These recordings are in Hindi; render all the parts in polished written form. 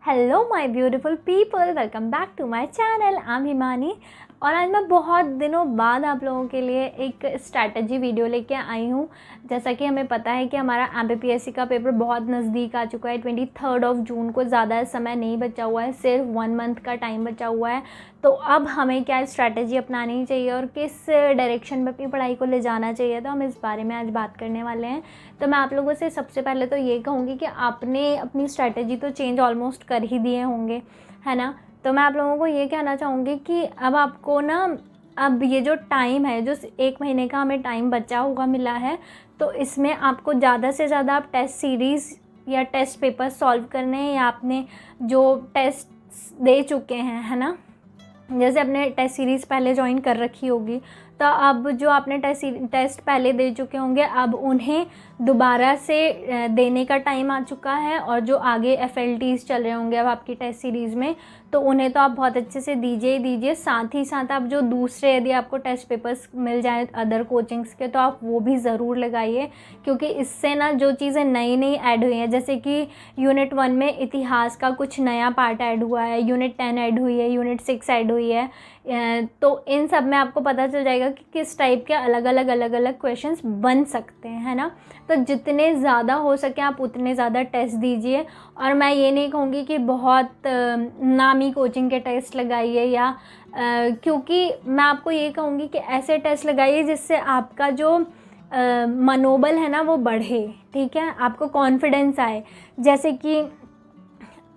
Hello my beautiful people, welcome back to my channel. I am Himani और आज मैं बहुत दिनों बाद आप लोगों के लिए एक स्ट्रैटेजी वीडियो लेके आई हूँ। जैसा कि हमें पता है कि हमारा एमपीपीएससी का पेपर बहुत नज़दीक आ चुका है। 23 जून को ज़्यादा समय नहीं बचा हुआ है, सिर्फ 1 मंथ का टाइम बचा हुआ है। तो अब हमें क्या स्ट्रैटेजी अपनानी चाहिए और किस डायरेक्शन में अपनी पढ़ाई को ले जाना चाहिए, तो हम इस बारे में आज बात करने वाले हैं। तो मैं आप लोगों से सबसे पहले तो ये कहूँगी कि आपने अपनी स्ट्रैटेजी तो चेंज ऑलमोस्ट कर ही दिए होंगे, है ना। तो मैं आप लोगों को ये कहना चाहूँगी कि अब आपको ना, अब ये जो टाइम है, जो 1 महीने का हमें टाइम बचा हुआ मिला है, तो इसमें आपको ज़्यादा से ज़्यादा आप टेस्ट सीरीज़ या टेस्ट पेपर सॉल्व करने हैं, या आपने जो टेस्ट दे चुके हैं, है ना, जैसे आपने टेस्ट सीरीज़ पहले ज्वाइन कर रखी होगी, तो अब जो आपने टेस्ट पहले दे चुके होंगे, अब उन्हें दोबारा से देने का टाइम आ चुका है। और जो आगे एफएलटीज़ चल रहे होंगे अब आपकी टेस्ट सीरीज़ में, तो उन्हें तो आप बहुत अच्छे से दीजिए। साथ ही साथ आप जो दूसरे, यदि आपको टेस्ट पेपर्स मिल जाए अदर कोचिंग्स के, तो आप वो भी ज़रूर लगाइए, क्योंकि इससे ना जो चीज़ें नई ऐड हुई हैं, जैसे कि यूनिट 1 में इतिहास का कुछ नया पार्ट ऐड हुआ है, यूनिट 10 ऐड हुई है, यूनिट 6 ऐड हुई है, तो इन सब में आपको पता चल जाएगा कि किस टाइप के अलग अलग क्वेश्चंस बन सकते हैं, है ना। तो जितने ज़्यादा हो सके आप उतने ज़्यादा टेस्ट दीजिए। और मैं ये नहीं कहूँगी कि बहुत नामी कोचिंग के टेस्ट लगाइए, या क्योंकि मैं आपको ये कहूँगी कि ऐसे टेस्ट लगाइए जिससे आपका जो मनोबल है ना वो बढ़े, ठीक है, आपको कॉन्फिडेंस आए। जैसे कि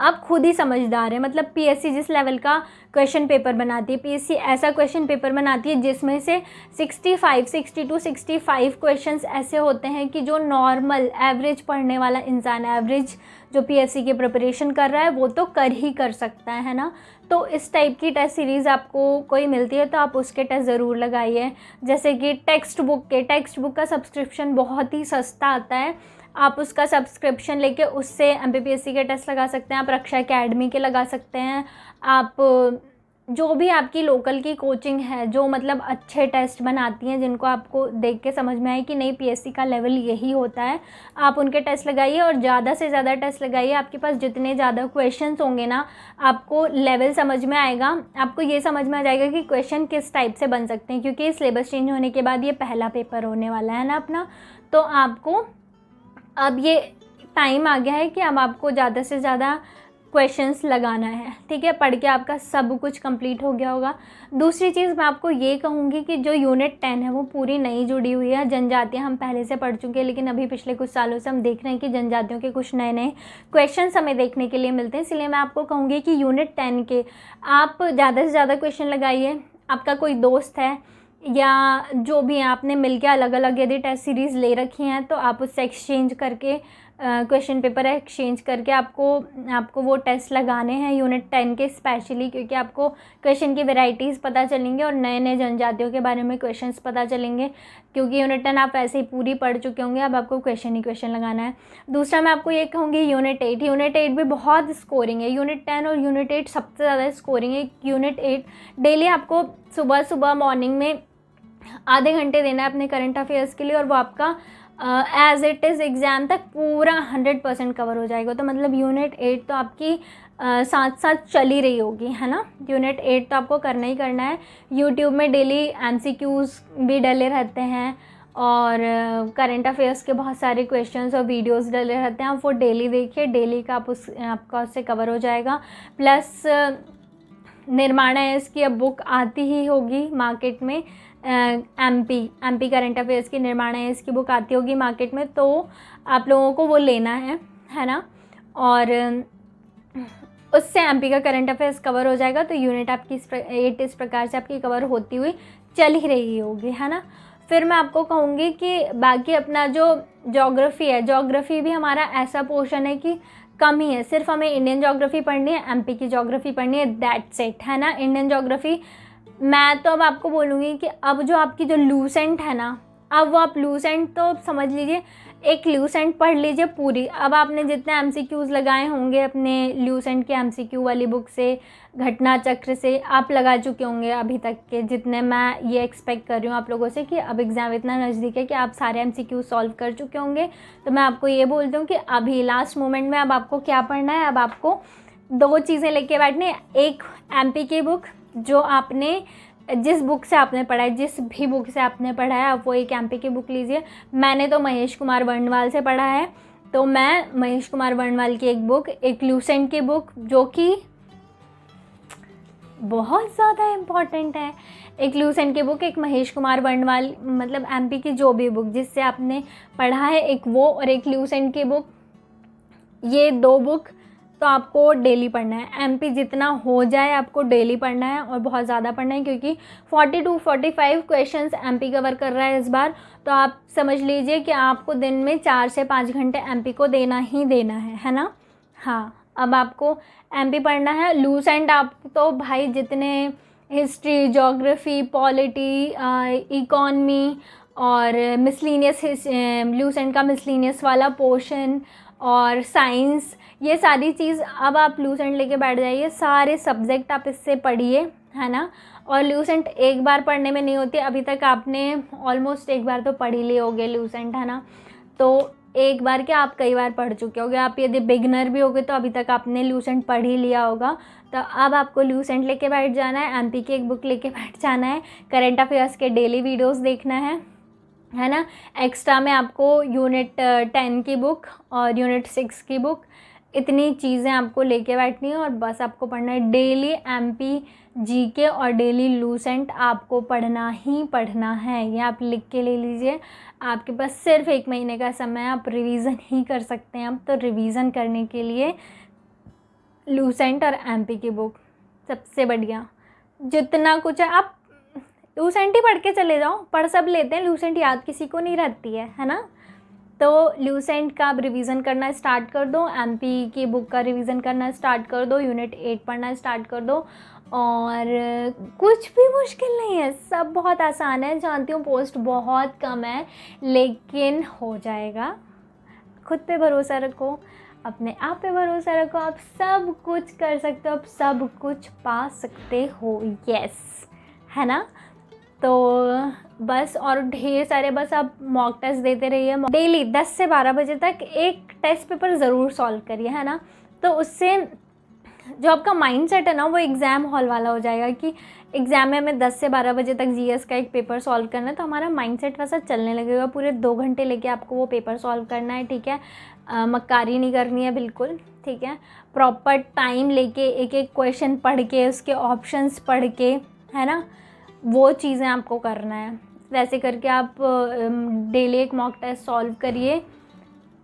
आप खुद ही समझदार हैं, मतलब पीएससी जिस लेवल का क्वेश्चन पेपर बनाती है, पीएससी ऐसा क्वेश्चन पेपर बनाती है जिसमें से 65 क्वेश्चंस ऐसे होते हैं कि जो नॉर्मल एवरेज पढ़ने वाला इंसान, एवरेज जो पीएससी की प्रिपरेशन कर रहा है, वो तो कर ही कर सकता है ना। तो इस टाइप की टेस्ट सीरीज़ आपको कोई मिलती है तो आप उसके टेस्ट ज़रूर लगाइए। जैसे कि टेक्स्ट बुक का सब्सक्रिप्शन बहुत ही सस्ता आता है, आप उसका सब्सक्रिप्शन लेके उससे एमपीपीएससी के टेस्ट लगा सकते हैं, आप रक्षा एकेडमी के लगा सकते हैं, आप जो भी आपकी लोकल की कोचिंग है जो मतलब अच्छे टेस्ट बनाती हैं, जिनको आपको देख के समझ में आए कि नहीं पीएससी का लेवल यही होता है, आप उनके टेस्ट लगाइए और ज़्यादा से ज़्यादा टेस्ट लगाइए। आपके पास जितने ज़्यादा क्वेश्चंस होंगे ना, आपको लेवल समझ में आएगा, आपको ये समझ में आ जाएगा कि क्वेश्चन किस टाइप से बन सकते हैं, क्योंकि सिलेबस चेंज होने के बाद ये पहला पेपर होने वाला है ना अपना। तो आपको अब ये टाइम आ गया है कि अब आपको ज़्यादा से ज़्यादा क्वेश्चंस लगाना है, ठीक है। पढ़ के आपका सब कुछ कंप्लीट हो गया होगा। दूसरी चीज़ मैं आपको ये कहूँगी कि जो यूनिट 10 है वो पूरी नई जुड़ी हुई है। जनजातियाँ हम पहले से पढ़ चुके हैं, लेकिन अभी पिछले कुछ सालों से हम देख रहे हैं कि जनजातियों के कुछ नए क्वेश्चंस हमें देखने के लिए मिलते हैं। इसलिए मैं आपको कहूँगी कि यूनिट 10 के आप ज़्यादा से ज़्यादा क्वेश्चन लगाइए। आपका कोई दोस्त है या जो भी है, आपने मिलके अलग अलग यदि टेस्ट सीरीज़ ले रखी हैं, तो आप उससे एक्सचेंज करके क्वेश्चन पेपर एक्सचेंज करके आपको वो टेस्ट लगाने हैं यूनिट 10 के स्पेशली, क्योंकि आपको क्वेश्चन की वैरायटीज़ पता चलेंगे और नए जनजातियों के बारे में क्वेश्चंस पता चलेंगे, क्योंकि यूनिट 10 आप ऐसे ही पूरी पढ़ चुके होंगे। अब आपको क्वेश्चन ही क्वेश्चन लगाना है। दूसरा मैं आपको ये कहूँगी यूनिट 8 भी बहुत स्कोरिंग है। यूनिट 10 और यूनिट 8 सबसे ज़्यादा स्कोरिंग है। यूनिट 8 डेली आपको सुबह मॉर्निंग में आधे घंटे देना है अपने करंट अफेयर्स के लिए, और वो आपका एज इट इज़ एग्ज़ाम तक पूरा 100% कवर हो जाएगा। तो मतलब यूनिट 8 तो आपकी साथ साथ चली रही होगी, है ना। यूनिट 8 तो आपको करना ही करना है। यूट्यूब में डेली एमसीक्यूज़ भी डले रहते हैं और करंट अफेयर्स के बहुत सारे क्वेश्चंस और वीडियोस डले रहते हैं। आप वो डेली देखिए, डेली का आपका उससे कवर हो जाएगा। प्लस निर्माण आईएएस की अब बुक आती ही होगी मार्केट में, एमपी करंट अफेयर्स की निर्माण आईएएस की बुक आती होगी मार्केट में, तो आप लोगों को वो लेना है ना। और उससे एमपी का करंट अफेयर्स कवर हो जाएगा। तो यूनिट आपकी 8 इस प्रकार से आपकी कवर होती हुई चल ही रही होगी, है ना। फिर मैं आपको कहूँगी कि बाकी अपना जो ज्योग्राफी है, ज्योग्राफी भी हमारा ऐसा पोर्शन है कि कम ही है। सिर्फ हमें इंडियन ज्योग्राफी पढ़नी है, एमपी की ज्योग्राफी पढ़नी है, दैट्स इट, है ना। इंडियन ज्योग्राफी मैं तो अब आपको बोलूँगी कि अब जो आपकी जो लूसेंट है ना, अब वो आप लूसेंट तो समझ लीजिए, एक लूसेंट पढ़ लीजिए पूरी। अब आपने जितने एमसीक्यूज़ लगाए होंगे अपने लूसेंट के एमसीक्यू वाली बुक से, घटना चक्र से, आप लगा चुके होंगे अभी तक के जितने। मैं ये एक्सपेक्ट कर रही हूँ आप लोगों से कि अब एग्ज़ाम इतना नज़दीक है कि आप सारे एमसीक्यू सॉल्व कर चुके होंगे। तो मैं आपको ये बोलती हूँ कि अभी लास्ट मोमेंट में अब आपको क्या पढ़ना है, अब आपको दो चीज़ें लेके बैठने, एक एमपी की बुक जो आपने जिस बुक से आपने पढ़ा है, जिस भी बुक से आपने पढ़ा है आप वो एक एमपी की बुक लीजिए। मैंने तो महेश कुमार वर्णवाल से पढ़ा है, तो मैं महेश कुमार वर्णवाल की एक बुक, एक लूसेंट की बुक जो कि बहुत ज़्यादा इम्पॉर्टेंट है, एक लूसेंट की बुक, एक महेश कुमार वर्णवाल मतलब एमपी की जो भी बुक जिससे आपने पढ़ा है, एक वो और एक लूसेंट की बुक, ये दो बुक तो आपको डेली पढ़ना है। एमपी जितना हो जाए आपको डेली पढ़ना है और बहुत ज़्यादा पढ़ना है, क्योंकि 40 to 45 क्वेश्चंस एमपी कवर कर रहा है इस बार। तो आप समझ लीजिए कि आपको दिन में 4 से 5 घंटे एमपी को देना ही देना है ना। हाँ, अब आपको एमपी पढ़ना है। लूसेंट आप तो भाई जितने हिस्ट्री, ज्योग्राफी, पॉलिटी, इकॉनमी और मिसलिनियस, लूसेंट का मिसलिनियस वाला पोर्शन और साइंस, ये सारी चीज़ अब आप लूसेंट लेके बैठ जाइए, सारे सब्जेक्ट आप इससे पढ़िए, है ना। और लूसेंट एक बार पढ़ने में नहीं होती, अभी तक आपने ऑलमोस्ट एक बार तो पढ़ ही लिए होगे लूसेंट, है ना। तो एक बार क्या आप कई बार पढ़ चुके होगे, आप यदि बिगनर भी होगे तो अभी तक आपने लूसेंट पढ़ ही लिया होगा। तो अब आपको लूसेंट लेके बैठ जाना है, एमपी की एक बुक लेके बैठ जाना है, करंट अफेयर्स के डेली वीडियोस देखना है ना। एक्स्ट्रा में आपको यूनिट 10 की बुक और यूनिट 6 की बुक, इतनी चीज़ें आपको लेके बैठनी है और बस आपको पढ़ना है। डेली एमपी, जीके और डेली लूसेंट आपको पढ़ना ही पढ़ना है, ये आप लिख के ले लीजिए। आपके पास सिर्फ 1 महीने का समय है, आप रिवीजन ही कर सकते हैं। अब तो रिवीजन करने के लिए लूसेंट और एमपी की बुक सबसे बढ़िया, जितना कुछ है आप लूसेंट ही पढ़ के चले जाओ, पढ़ सब लेते हैं, लूसेंट याद किसी को नहीं रहती है ना। तो लूसेंट का आप रिवीजन करना स्टार्ट कर दो, एमपी की बुक का रिवीजन करना स्टार्ट कर दो, यूनिट 8 पढ़ना स्टार्ट कर दो। और कुछ भी मुश्किल नहीं है, सब बहुत आसान है। जानती हूँ पोस्ट बहुत कम है, लेकिन हो जाएगा। खुद पे भरोसा रखो, अपने आप पे भरोसा रखो, आप सब कुछ कर सकते हो, आप सब कुछ पा सकते हो, यस, है ना। तो बस, और ढेर सारे बस आप मॉक टेस्ट देते रहिए डेली 10 से 12 बजे तक, एक टेस्ट पेपर ज़रूर सॉल्व करिए, है ना। तो उससे जो आपका माइंड सेट है ना वो एग्ज़ाम हॉल वाला हो जाएगा कि एग्ज़ाम में हमें 10 से 12 बजे तक जीएस का एक पेपर सॉल्व करना है, तो हमारा माइंड सेट वैसा चलने लगेगा। पूरे 2 घंटे लेके आपको वो पेपर सॉल्व करना है, ठीक है। मक्कारी नहीं करनी है बिल्कुल, ठीक है। प्रॉपर टाइम लेके एक एक क्वेश्चन पढ़ के, उसके ऑप्शंस पढ़ के, है ना, वो चीज़ें आपको करना है। वैसे करके आप डेली एक मॉक टेस्ट सॉल्व करिए,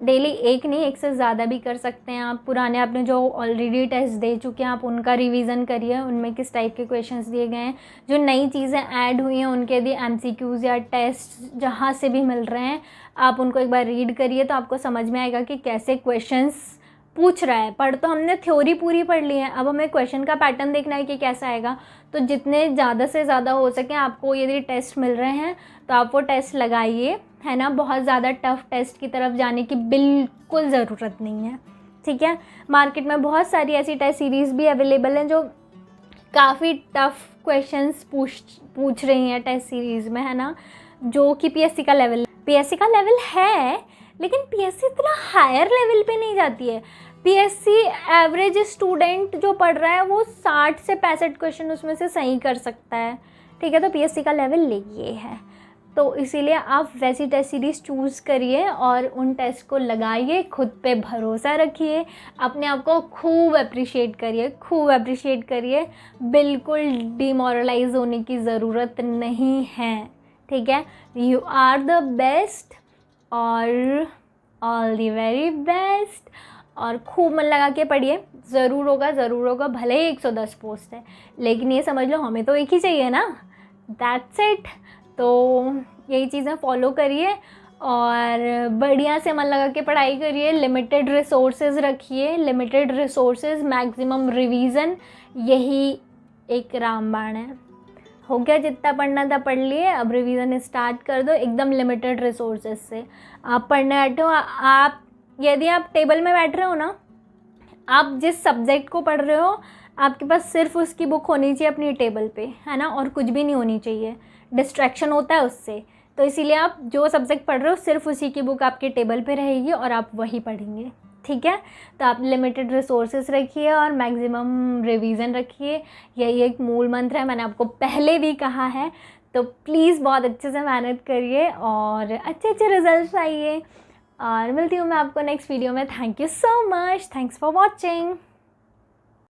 डेली एक नहीं, एक से ज़्यादा भी कर सकते हैं आप। पुराने आपने जो ऑलरेडी टेस्ट दे चुके हैं आप उनका रिवीजन करिए, उनमें किस टाइप के क्वेश्चंस दिए गए हैं, जो नई चीज़ें ऐड हुई हैं उनके यदि एमसीक्यूज़ या टेस्ट जहाँ से भी मिल रहे हैं आप उनको एक बार रीड करिए, तो आपको समझ में आएगा कि कैसे क्वेश्चंस पूछ रहा है। पढ़ तो हमने थ्योरी पूरी पढ़ ली है, अब हमें क्वेश्चन का पैटर्न देखना है कि कैसा आएगा। तो जितने ज़्यादा से ज़्यादा हो सके आपको यदि टेस्ट मिल रहे हैं तो आप वो टेस्ट लगाइए, है ना। बहुत ज़्यादा टफ़ टेस्ट की तरफ जाने की बिल्कुल ज़रूरत नहीं है, ठीक है। मार्केट में बहुत सारी ऐसी टेस्ट सीरीज़ भी अवेलेबल हैं जो काफ़ी टफ़ क्वेश्चंस पूछ रही हैं टेस्ट सीरीज़ में, है ना, जो कि पीएससी का लेवल है, लेकिन पीएससी इतना हायर लेवल पे नहीं जाती है। पीएससी एवरेज स्टूडेंट जो पढ़ रहा है वो 60 से 65 क्वेश्चन उसमें से सही कर सकता है, ठीक है। तो पीएससी का लेवल ये है, तो इसीलिए आप वैसी टेस्ट सीरीज़ चूज़ करिए और उन टेस्ट को लगाइए, खुद पे भरोसा रखिए, अपने आप को खूब अप्रिशिएट करिए, बिल्कुल डिमोरलाइज होने की ज़रूरत नहीं है, ठीक है। यू आर द बेस्ट और ऑल द वेरी बेस्ट, और खूब मन लगा के पढ़िए, ज़रूर होगा, भले ही 110 पोस्ट है, लेकिन ये समझ लो हमें तो एक ही चाहिए ना, दैट्स इट। तो यही चीज़ें फॉलो करिए और बढ़िया से मन लगा के पढ़ाई करिए, लिमिटेड रिसोर्सेज रखिए, मैक्सिमम रिवीजन, यही एक रामबाण है। हो गया, जितना पढ़ना था पढ़ लिए, अब रिवीजन स्टार्ट कर दो एकदम लिमिटेड रिसोर्सेज से। आप पढ़ने बैठो, आप यदि आप टेबल में बैठ रहे हो ना, आप जिस सब्जेक्ट को पढ़ रहे हो आपके पास सिर्फ उसकी बुक होनी चाहिए अपनी टेबल पे, है ना, और कुछ भी नहीं होनी चाहिए, डिस्ट्रैक्शन होता है उससे। तो इसीलिए आप जो सब्जेक्ट पढ़ रहे हो सिर्फ उसी की बुक आपके टेबल पे रहेगी और आप वही पढ़ेंगे, ठीक है। तो आप लिमिटेड रिसोर्सेज रखिए और मैक्सिमम रिवीजन रखिए, यही एक मूल मंत्र है, मैंने आपको पहले भी कहा है। तो प्लीज़ बहुत अच्छे से मेहनत करिए और अच्छे अच्छे रिजल्ट्स आइए, और मिलती हूँ मैं आपको नेक्स्ट वीडियो में। Thank you so much, thanks for watching.